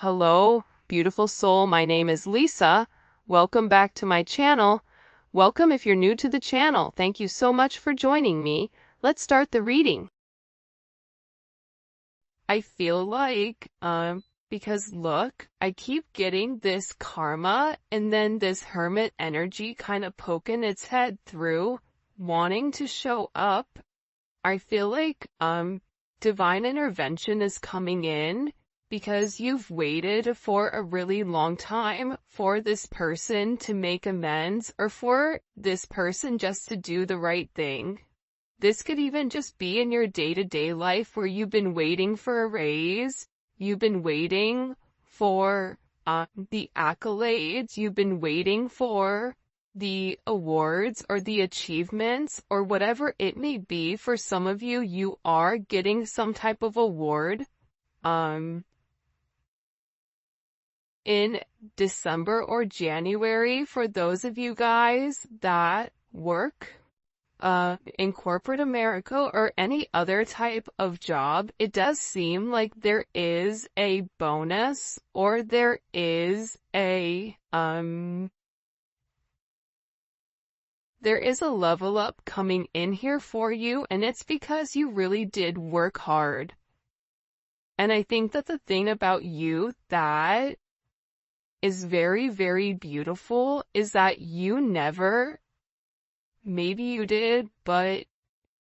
Hello, beautiful soul. My name is Lisa. Welcome back to my channel. Welcome if you're new to the channel. Thank you so much for joining me. Let's start the reading. I feel like, because look, I keep getting this karma and then this hermit energy kind of poking its head through, wanting to show up. I feel like, divine intervention is coming in because you've waited for a really long time for this person to make amends or for this person just to do the right thing. This could even just be in your day-to-day life where you've been waiting for a raise, you've been waiting for the accolades, you've been waiting for the awards or the achievements or whatever it may be. For some of you, you are getting some type of award in December or January. For those of you guys that work in corporate America or any other type of job, it does seem like there is a bonus or there is a level up coming in here for you, and it's because you really did work hard. And I think that the thing about you that is very, very beautiful is that you never, maybe you did, but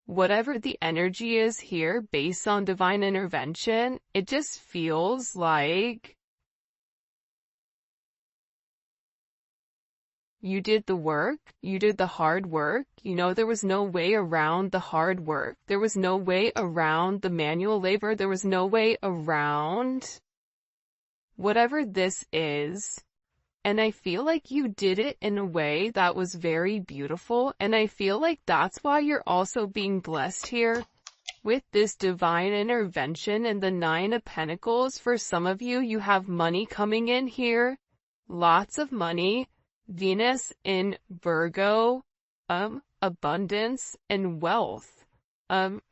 whatever the energy is here based on divine intervention, it just feels like you did the work, you did the hard work. You know, there was no way around the hard work. There was no way around the manual labor. There was no way around whatever this is. And I feel like you did it in a way that was very beautiful. And I feel like that's why you're also being blessed here with this divine intervention and the Nine of Pentacles. For some of you, you have money coming in here. Lots of money. Venus in Virgo, abundance and wealth,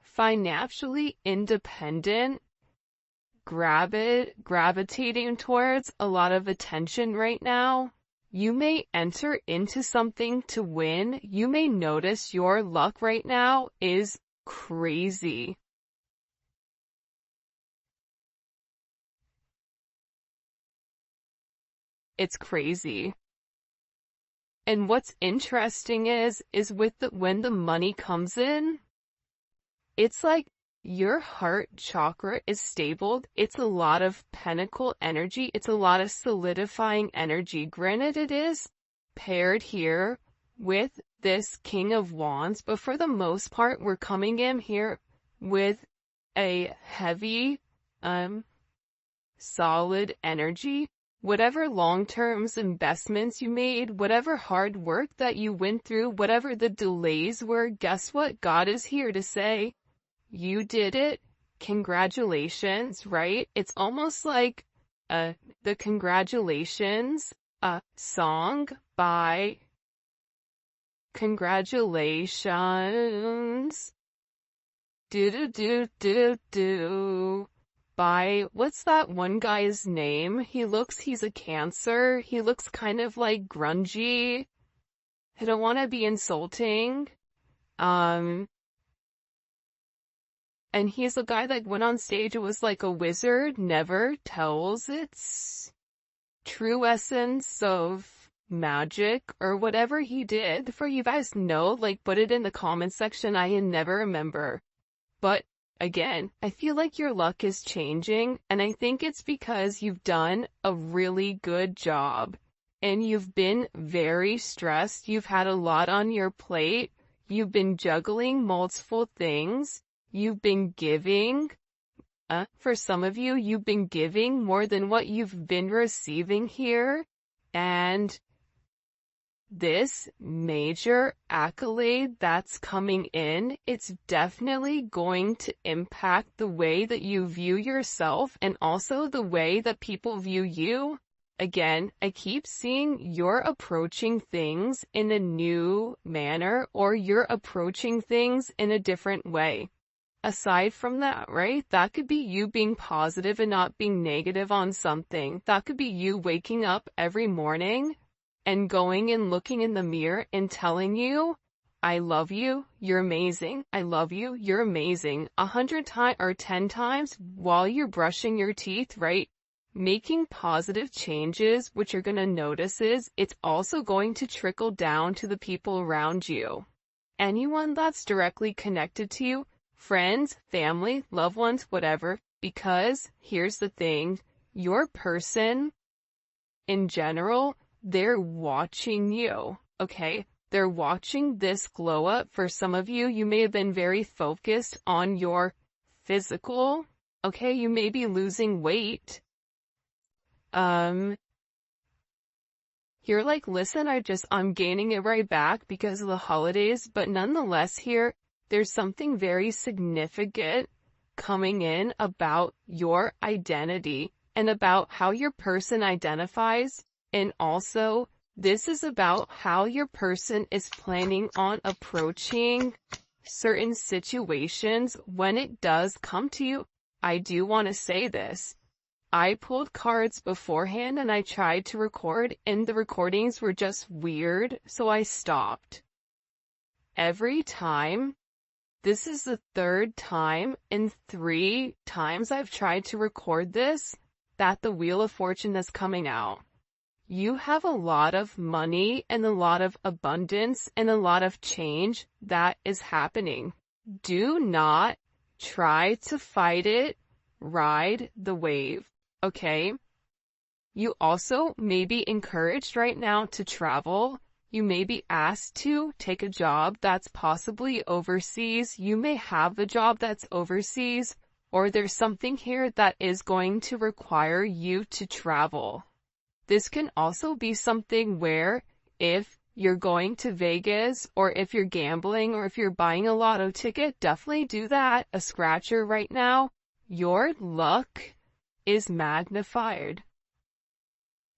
financially independent, gravitating towards a lot of attention right now. You may enter into something to win. You may notice your luck right now is crazy. It's crazy. And what's interesting is with when the money comes in, it's like your heart chakra is stable. It's a lot of pentacle energy. It's a lot of solidifying energy. Granted, it is paired here with this King of Wands, but for the most part, we're coming in here with a heavy, solid energy. Whatever long-term investments you made, whatever hard work that you went through, whatever the delays were, guess what? God is here to say, you did it. Congratulations, right? It's almost like the congratulations song by Congratulations. Do by, what's that one guy's name? He's a Cancer. He looks kind of like grungy. I don't want to be insulting. And he's a guy that went on stage. It was like a wizard never tells its true essence of magic or whatever he did. For you guys know, like, put it in the comment section. I never remember. But again, I feel like your luck is changing, and I think it's because you've done a really good job, and you've been very stressed. You've had a lot on your plate. You've been juggling multiple things. You've been giving. For some of you, you've been giving more than what you've been receiving here, and this major accolade that's coming in, it's definitely going to impact the way that you view yourself and also the way that people view you. Again, I keep seeing you're approaching things in a new manner or you're approaching things in a different way. aside from that, right? That could be you being positive and not being negative on something. That could be you waking up every morning and going and looking in the mirror and telling you, I love you, you're amazing, I love you, you're amazing, 100 times or 10 times while you're brushing your teeth, right? Making positive changes, what you're going to notice is it's also going to trickle down to the people around you. Anyone that's directly connected to you, friends, family, loved ones, whatever, because here's the thing, your person in general, they're watching you, okay? They're watching this glow up. For some of you, you may have been very focused on your physical, okay? You may be losing weight. You're like, listen, I'm gaining it right back because of the holidays, but nonetheless here, there's something very significant coming in about your identity and about how your person identifies, and also this is about how your person is planning on approaching certain situations when it does come to you. I do want to say this. I pulled cards beforehand and I tried to record, and the recordings were just weird, so I stopped. Every time, this is the third time in 3 times I've tried to record this, that the Wheel of Fortune is coming out. You have a lot of money and a lot of abundance and a lot of change that is happening. Do not try to fight it, ride the wave. Okay? You also may be encouraged right now to travel. You may be asked to take a job that's possibly overseas. You may have a job that's overseas, or there's something here that is going to require you to travel. This can also be something where if you're going to Vegas, or if you're gambling, or if you're buying a lotto ticket, definitely do that. A scratcher right now. Your luck is magnified.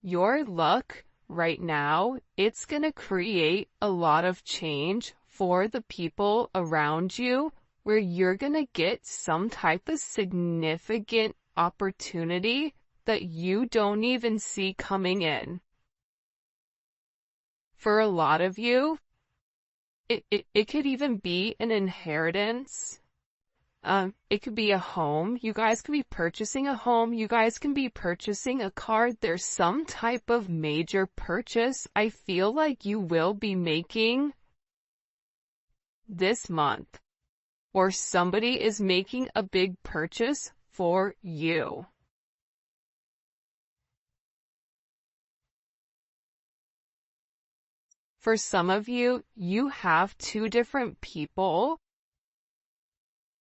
Your luck right now, it's gonna create a lot of change for the people around you, where you're gonna get some type of significant opportunity that you don't even see coming in. For a lot of you, it could even be an inheritance. It could be a home. You guys could be purchasing a home. You guys can be purchasing a car. There's some type of major purchase I feel like you will be making this month, or somebody is making a big purchase for you. For some of you, you have 2 different people,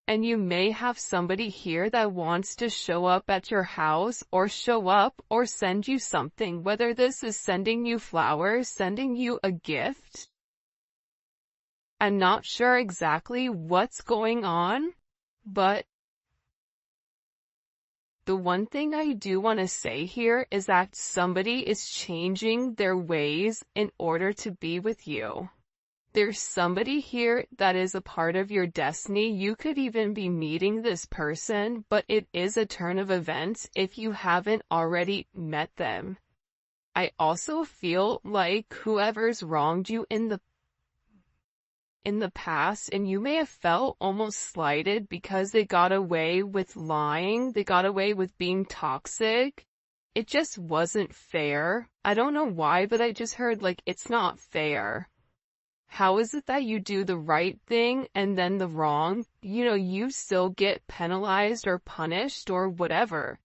and you may have somebody here that wants to show up at your house, or show up or send you something, whether this is sending you flowers, sending you a gift. I'm not sure exactly what's going on, but the one thing I do want to say here is that somebody is changing their ways in order to be with you. There's somebody here that is a part of your destiny. You could even be meeting this person, but it is a turn of events if you haven't already met them. I also feel like whoever's wronged you in the past, and you may have felt almost slighted because they got away with lying, they got away with being toxic. It just wasn't fair. I don't know why, but I just heard like, it's not fair. How is it that you do the right thing and then the wrong, you still get penalized or punished or whatever?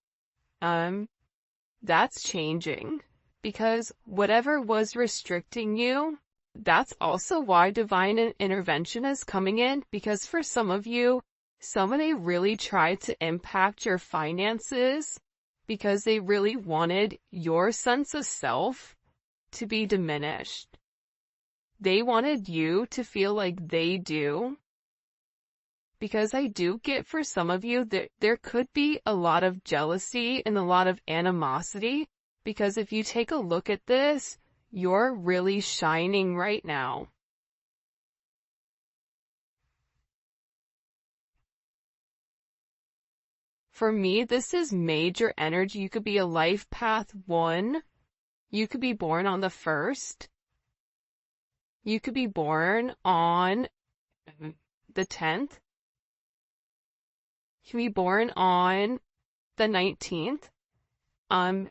That's changing, because whatever was restricting you, that's also why divine intervention is coming in, because for some of you, somebody really tried to impact your finances because they really wanted your sense of self to be diminished. They wanted you to feel like they do. Because I do get for some of you that there could be a lot of jealousy and a lot of animosity, because if you take a look at this, you're really shining right now. For me, this is major energy. You could be a life path 1. You could be born on the 1st. You could be born on the 10th. You could be born on the 19th. I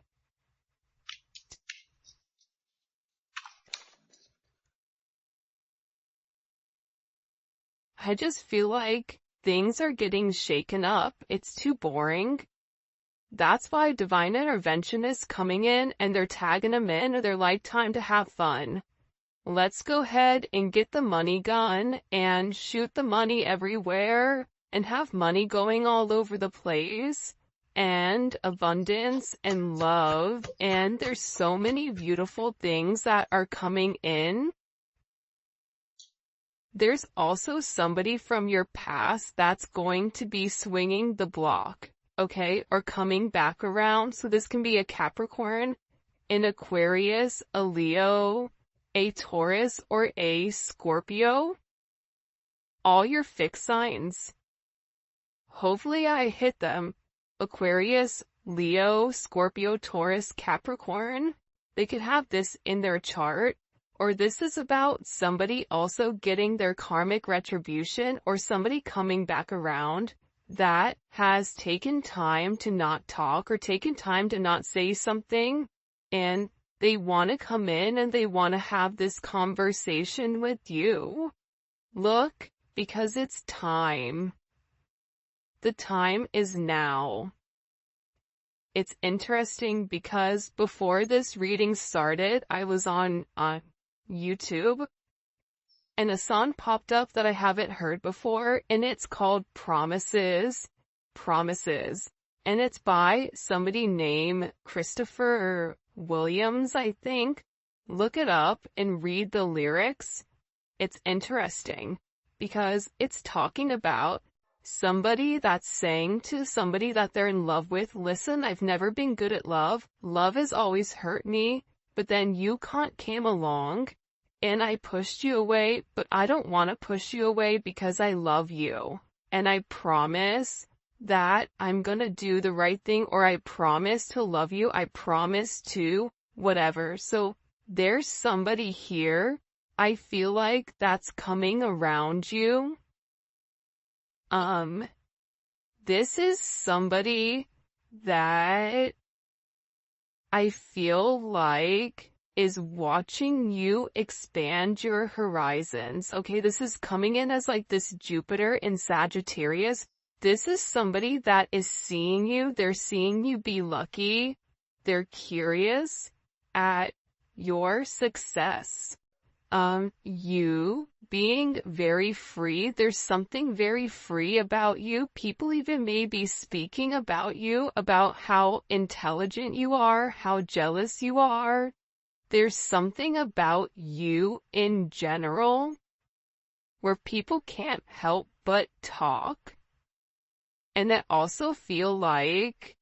just feel like things are getting shaken up. It's too boring. That's why divine intervention is coming in and they're tagging them in. They're like, time to have fun. Let's go ahead and get the money gun and shoot the money everywhere and have money going all over the place and abundance and love. And there's so many beautiful things that are coming in. There's also somebody from your past that's going to be swinging the block, okay, or coming back around. So this can be a Capricorn, an Aquarius, a Leo, a Taurus, or a Scorpio. All your fixed signs. Hopefully I hit them. Aquarius, Leo, Scorpio, Taurus, Capricorn. They could have this in their chart. Or this is about somebody also getting their karmic retribution or somebody coming back around that has taken time to not talk or taken time to not say something, and they want to come in and they want to have this conversation with you. Look, because it's time. The time is now. It's interesting because before this reading started, I was on YouTube, and a song popped up that I haven't heard before, and it's called Promises, and it's by somebody named Christopher Williams, I think. Look it up and read the lyrics. It's interesting because it's talking about somebody that's saying to somebody that they're in love with, listen, I've never been good at love. Love has always hurt me, but then you came along and I pushed you away, but I don't want to push you away because I love you. And I promise that I'm gonna do the right thing, or I promise to love you. I promise to whatever. So there's somebody here, I feel like, that's coming around you. This is somebody that I feel like is watching you expand your horizons. Okay, this is coming in as like this Jupiter in Sagittarius. This is somebody that is seeing you. They're seeing you be lucky. They're curious at your success. You being very free. There's something very free about you. People even may be speaking about you, about how intelligent you are, how jealous you are. There's something about you in general where people can't help but talk. And I also feel like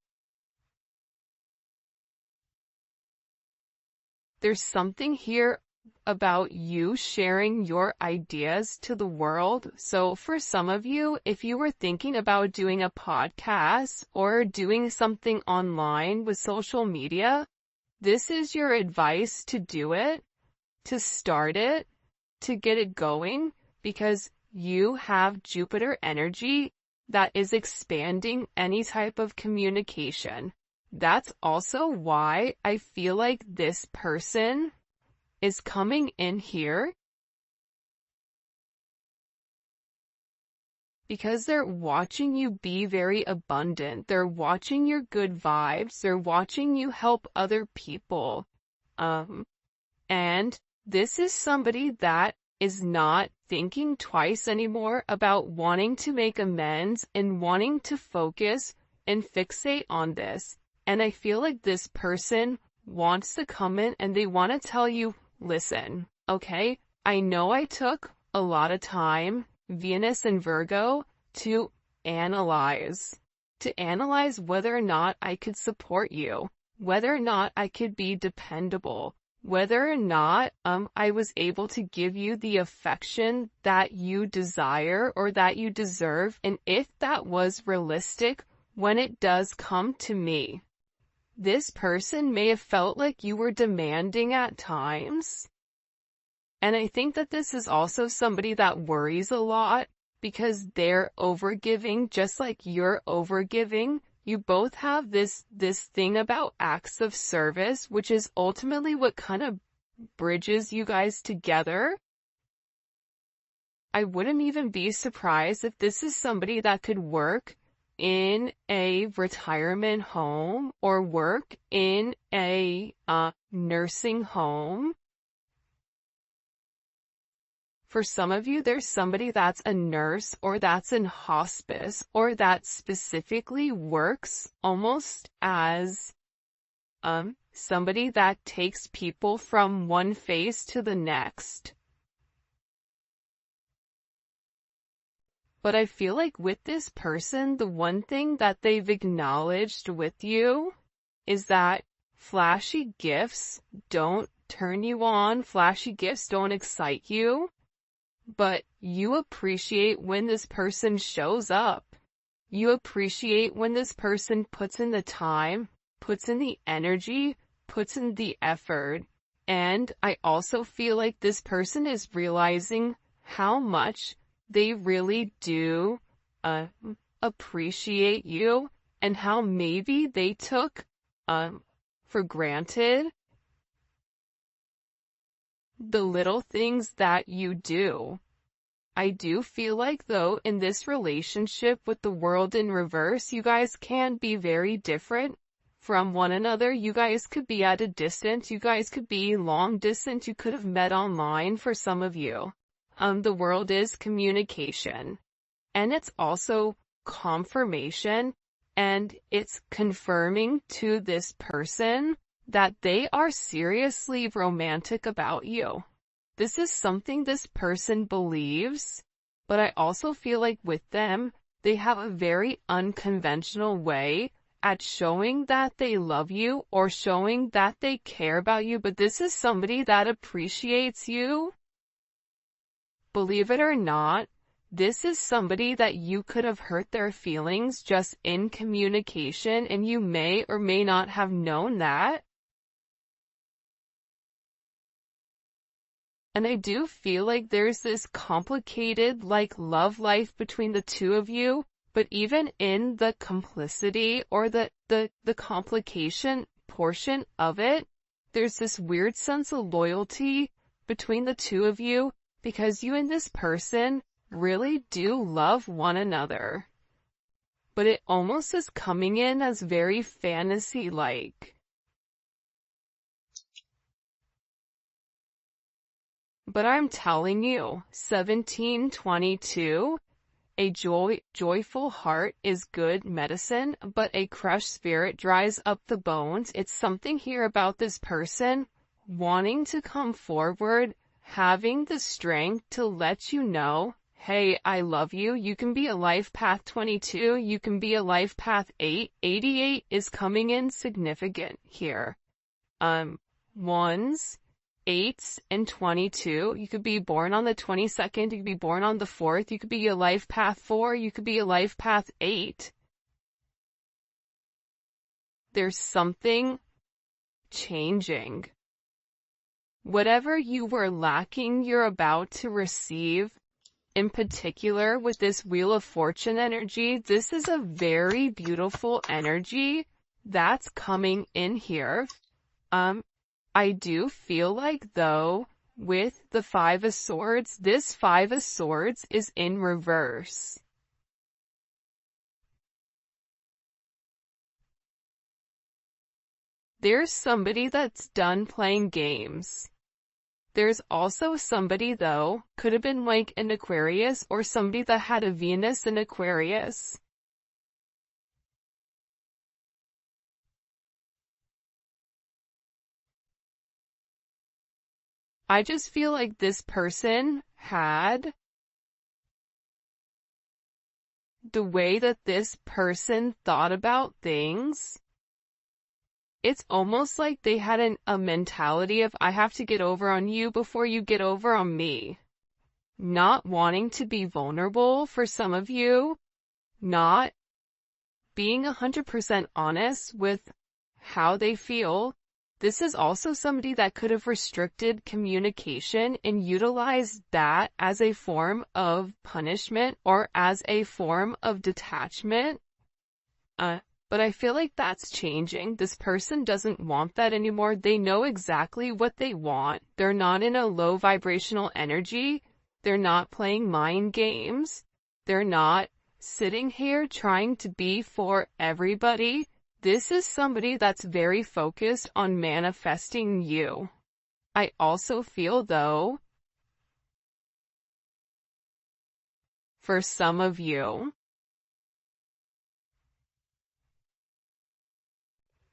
there's something here about you sharing your ideas to the world. So for some of you, if you were thinking about doing a podcast or doing something online with social media, this is your advice to do it, to start it, to get it going, because you have Jupiter energy that is expanding any type of communication. That's also why I feel like this person is coming in here, because they're watching you be very abundant. They're watching your good vibes. They're watching you help other people. And this is somebody that is not thinking twice anymore about wanting to make amends and wanting to focus and fixate on this. And I feel like this person wants to come in and they want to tell you, listen, okay, I know I took a lot of time, Venus and Virgo, to analyze whether or not I could support you, whether or not I could be dependable, whether or not I was able to give you the affection that you desire or that you deserve, and if that was realistic, when it does come to me, this person may have felt like you were demanding at times. And I think that this is also somebody that worries a lot because they're overgiving just like you're overgiving. You both have this thing about acts of service, which is ultimately what kind of bridges you guys together. I wouldn't even be surprised if this is somebody that could work in a retirement home or work in a nursing home. For some of you, there's somebody that's a nurse or that's in hospice or that specifically works almost as somebody that takes people from one phase to the next. But I feel like with this person, the one thing that they've acknowledged with you is that flashy gifts don't turn you on, flashy gifts don't excite you, but you appreciate when this person shows up. You appreciate when this person puts in the time, puts in the energy, puts in the effort. And I also feel like this person is realizing how much they really do appreciate you and how maybe they took for granted the little things that you do. I do feel like though in this relationship with the world in reverse, you guys can be very different from one another. You guys could be at a distance. You guys could be long distance. You could have met online for some of you. The world is communication, and it's also confirmation, and it's confirming to this person that they are seriously romantic about you. This is something this person believes, but I also feel like with them, they have a very unconventional way at showing that they love you or showing that they care about you, but this is somebody that appreciates you. Believe it or not, this is somebody that you could have hurt their feelings just in communication, and you may or may not have known that. And I do feel like there's this complicated, love life between the two of you, but even in the complicity or the complication portion of it, there's this weird sense of loyalty between the two of you, because you and this person really do love one another. But it almost is coming in as very fantasy-like. But I'm telling you, 1722, a joyful heart is good medicine, but a crushed spirit dries up the bones. It's something here about this person wanting to come forward, having the strength to let you know, hey, I love you. You can be a life path 22. You can be a life path 8. 88 is coming in significant here. 1s, 8s, and 22. You could be born on the 22nd. You could be born on the 4th. You could be a life path 4. You could be a life path 8. There's something changing. Whatever you were lacking, you're about to receive. In particular, with this Wheel of Fortune energy, this is a very beautiful energy that's coming in here. I do feel like, though, with the 5 of Swords, this 5 of Swords is in reverse. There's somebody that's done playing games. There's also somebody, though, could have been like an Aquarius or somebody that had a Venus in Aquarius. I just feel like this person had the way that this person thought about things. It's almost like they had a mentality of, I have to get over on you before you get over on me. Not wanting to be vulnerable for some of you. Not being 100% honest with how they feel. This is also somebody that could have restricted communication and utilized that as a form of punishment or as a form of detachment. But I feel like that's changing. This person doesn't want that anymore. They know exactly what they want. They're not in a low vibrational energy. They're not playing mind games. They're not sitting here trying to be for everybody. This is somebody that's very focused on manifesting you. I also feel, though, for some of you,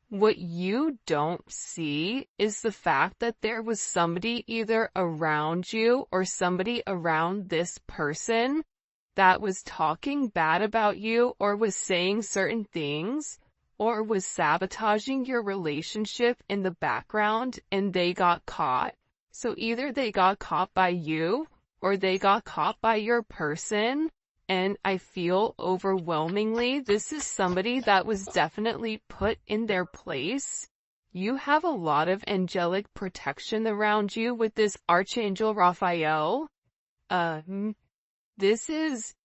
what you don't see is the fact that there was somebody either around you or somebody around this person that was talking bad about you or was saying certain things or was sabotaging your relationship in the background, and they got caught. So either they got caught by you or they got caught by your person. And I feel overwhelmingly this is somebody that was definitely put in their place. You have a lot of angelic protection around you with this Archangel Raphael. This is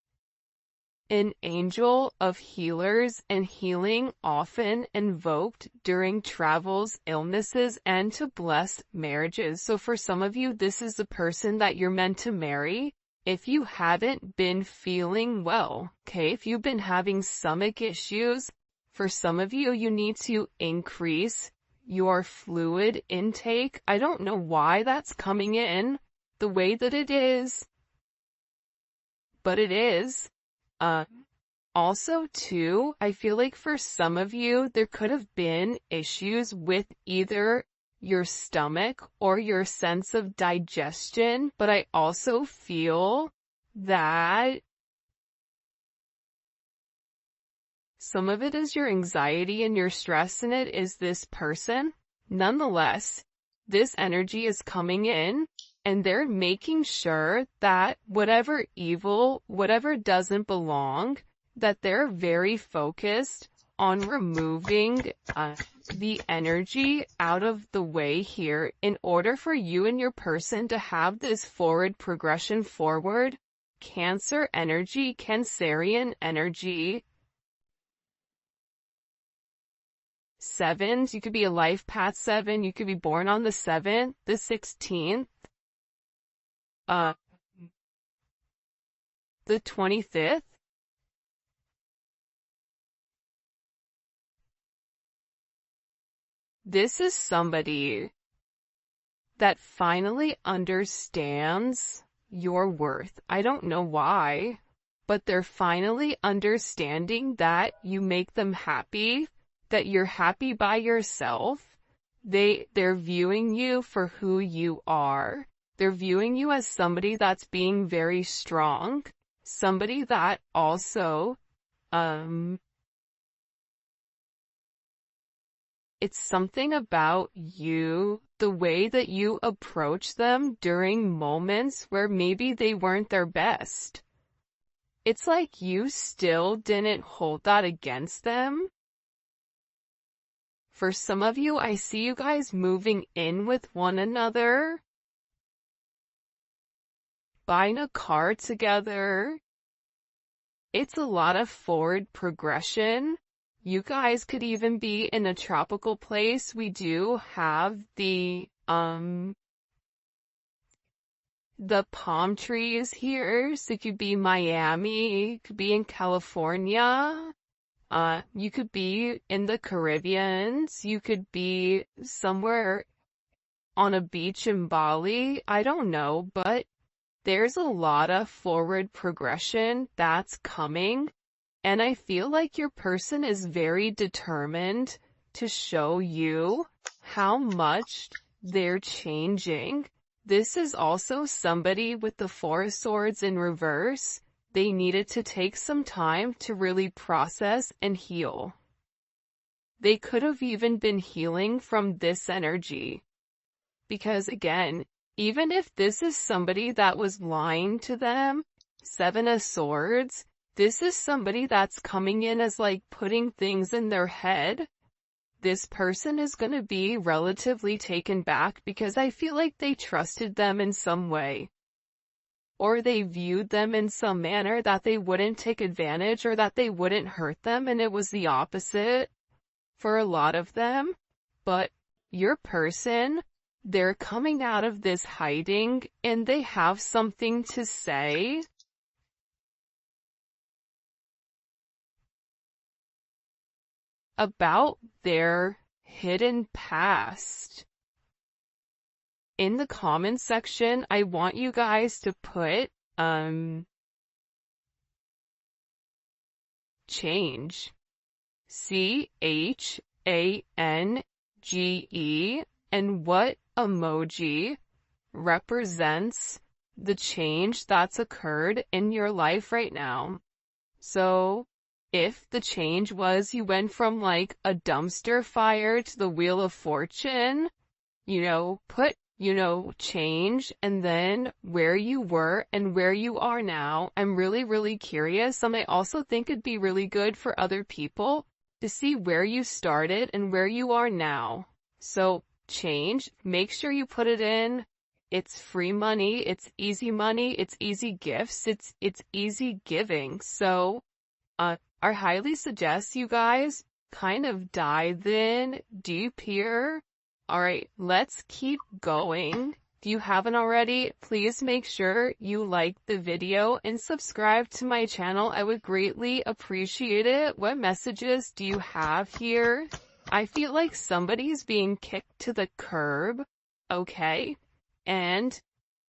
an angel of healers, and healing often invoked during travels, illnesses, and to bless marriages. So for some of you, this is the person that you're meant to marry. If you haven't been feeling well, okay, if you've been having stomach issues, for some of you, you need to increase your fluid intake. I don't know why that's coming in the way that it is, but it is. Also too, I feel like for some of you, there could have been issues with either your stomach or your sense of digestion, but I also feel that some of it is your anxiety and your stress, and it is this person. Nonetheless, this energy is coming in, and they're making sure that whatever evil, whatever doesn't belong, that they're very focused on removing the energy out of the way here in order for you and your person to have this forward progression forward. Cancer energy, Cancerian energy. Sevens, you could be a life path 7, you could be born on the 7th, the 16th, the 25th. This is somebody that finally understands your worth. I don't know why, but they're finally understanding that you make them happy, that you're happy by yourself. They're viewing you for who you are. They're viewing you as somebody that's being very strong, somebody that also, it's something about you, the way that you approach them during moments where maybe they weren't their best. It's like you still didn't hold that against them. For some of you, I see you guys moving in with one another, buying a car together. It's a lot of forward progression. You guys could even be in a tropical place. We do have the palm trees here. So it could be Miami, it could be in California. You could be in the Caribbean. You could be somewhere on a beach in Bali. I don't know, but there's a lot of forward progression that's coming. And I feel like your person is very determined to show you how much they're changing. This is also somebody with the 4 of Swords in reverse. They needed to take some time to really process and heal. They could have even been healing from this energy. Because again, even if this is somebody that was lying to them, 7 of Swords, This is somebody that's coming in as like putting things in their head. This person is going to be relatively taken back because I feel like they trusted them in some way. Or they viewed them in some manner that they wouldn't take advantage or that they wouldn't hurt them, and it was the opposite for a lot of them. But your person, they're coming out of this hiding and they have something to say. About their hidden past. In the comments section, I want you guys to put, change. CHANGE, and what emoji represents the change that's occurred in your life right now. So, if the change was you went from like a dumpster fire to the Wheel of Fortune, put, change and then where you were and where you are now. I'm really, really curious. And I also think it'd be really good for other people to see where you started and where you are now. So change, make sure you put it in. It's free money, it's easy gifts, it's easy giving. So, I highly suggest you guys kind of dive in deep here. Alright, let's keep going. If you haven't already, please make sure you like the video and subscribe to my channel. I would greatly appreciate it. What messages do you have here? I feel like somebody's being kicked to the curb, okay? And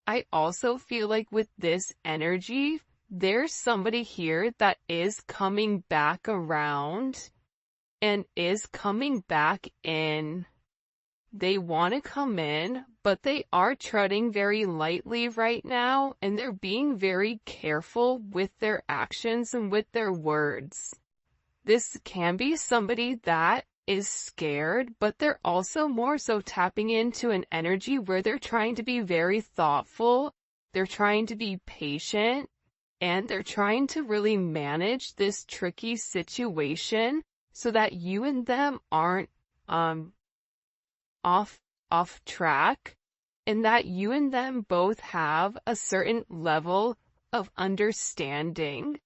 I also feel like with this energy, there's somebody here that is coming back around and is coming back in. They want to come in, but they are treading very lightly right now, and they're being very careful with their actions and with their words. This can be somebody that is scared, but they're also more so tapping into an energy where they're trying to be very thoughtful, they're trying to be patient, and they're trying to really manage this tricky situation so that you and them aren't off track, and that you and them both have a certain level of understanding.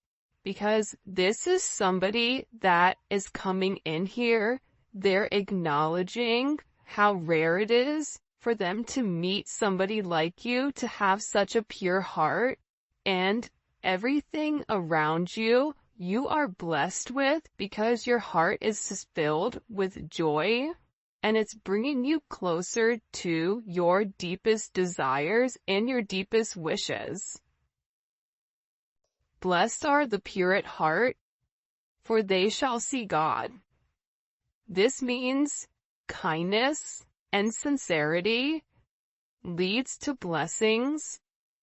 Because this is somebody that is coming in here, they're acknowledging how rare it is for them to meet somebody like you, to have such a pure heart, and everything around you, you are blessed with because your heart is filled with joy, and it's bringing you closer to your deepest desires and your deepest wishes. Blessed are the pure at heart, for they shall see God. This means kindness and sincerity leads to blessings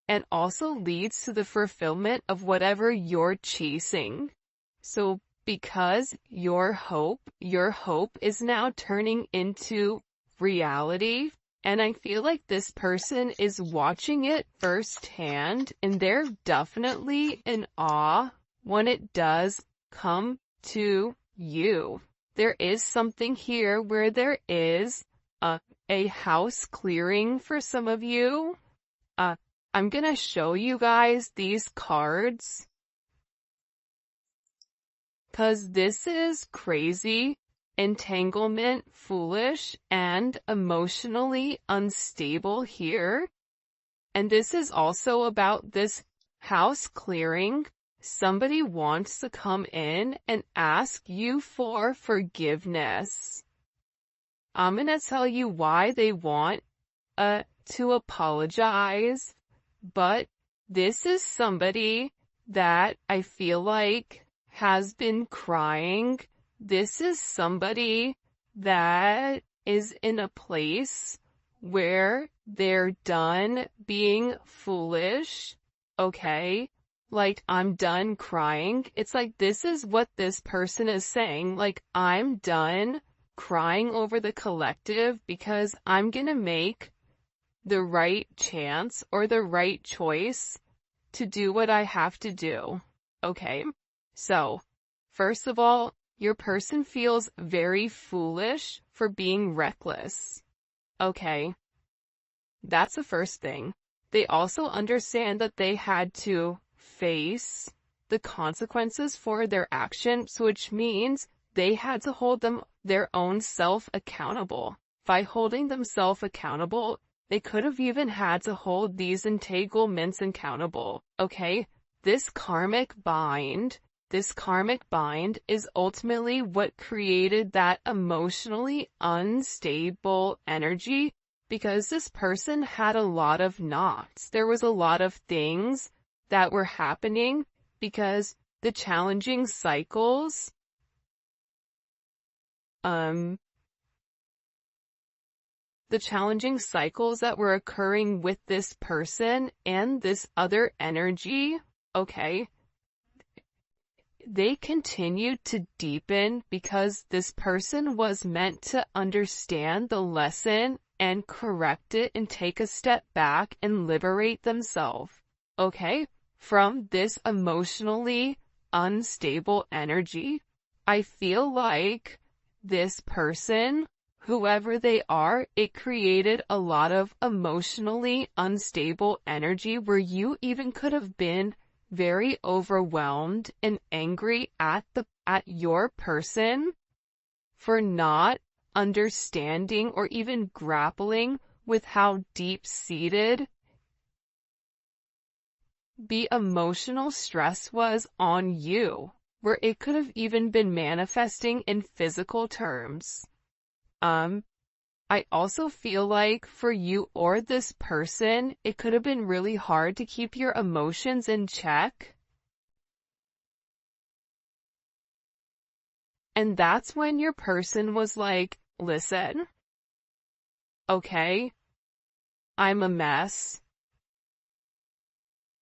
and also leads to the fulfillment of whatever you're chasing. So because your hope is now turning into reality, and I feel like this person is watching it firsthand, and they're definitely in awe when it does come to you. There is something here where there is a house clearing for some of you. I'm gonna show you guys these cards, 'cause this is crazy, entanglement, foolish, and emotionally unstable here. And this is also about this house clearing. Somebody wants to come in and ask you for forgiveness. I'm gonna tell you why they want to apologize, but this is somebody that I feel like has been crying. This is somebody that is in a place where they're done being foolish, okay? Like, I'm done crying. It's like, this is what this person is saying. Like, I'm done crying over the collective because I'm gonna make the right chance or the right choice to do what I have to do, okay? So, first of all, your person feels very foolish for being reckless. Okay, that's the first thing. They also understand that they had to face the consequences for their actions, which means they had to hold their own self accountable. By holding themselves accountable, they could have even had to hold these entanglements accountable. Okay? This karmic bind is ultimately what created that emotionally unstable energy, because this person had a lot of knots. There was a lot of things that were happening because the challenging cycles, the challenging cycles that were occurring with this person and this other energy, okay, they continued to deepen because this person was meant to understand the lesson and correct it and take a step back and liberate themselves, okay, from this emotionally unstable energy. I feel like this person, whoever they are, it created a lot of emotionally unstable energy where you even could have been very overwhelmed and angry at your person for not understanding or even grappling with how deep-seated the emotional stress was on you, where it could have even been manifesting in physical terms. I also feel like for you or this person, it could have been really hard to keep your emotions in check. And that's when your person was like, listen, okay, I'm a mess.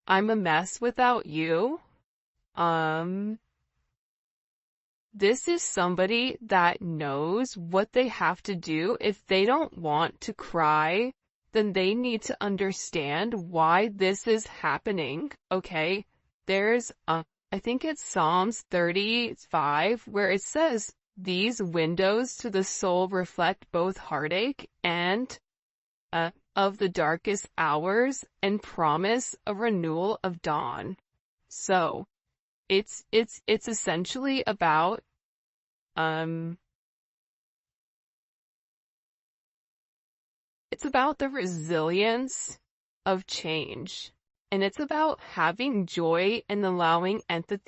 I'm a mess without you. This is somebody that knows what they have to do. If they don't want to cry, then they need to understand why this is happening, okay? There's, I think it's Psalms 35, where it says, these windows to the soul reflect both heartache and, of the darkest hours and promise a renewal of dawn. So, it's essentially about, it's about the resilience of change, and it's about having joy and allowing empathy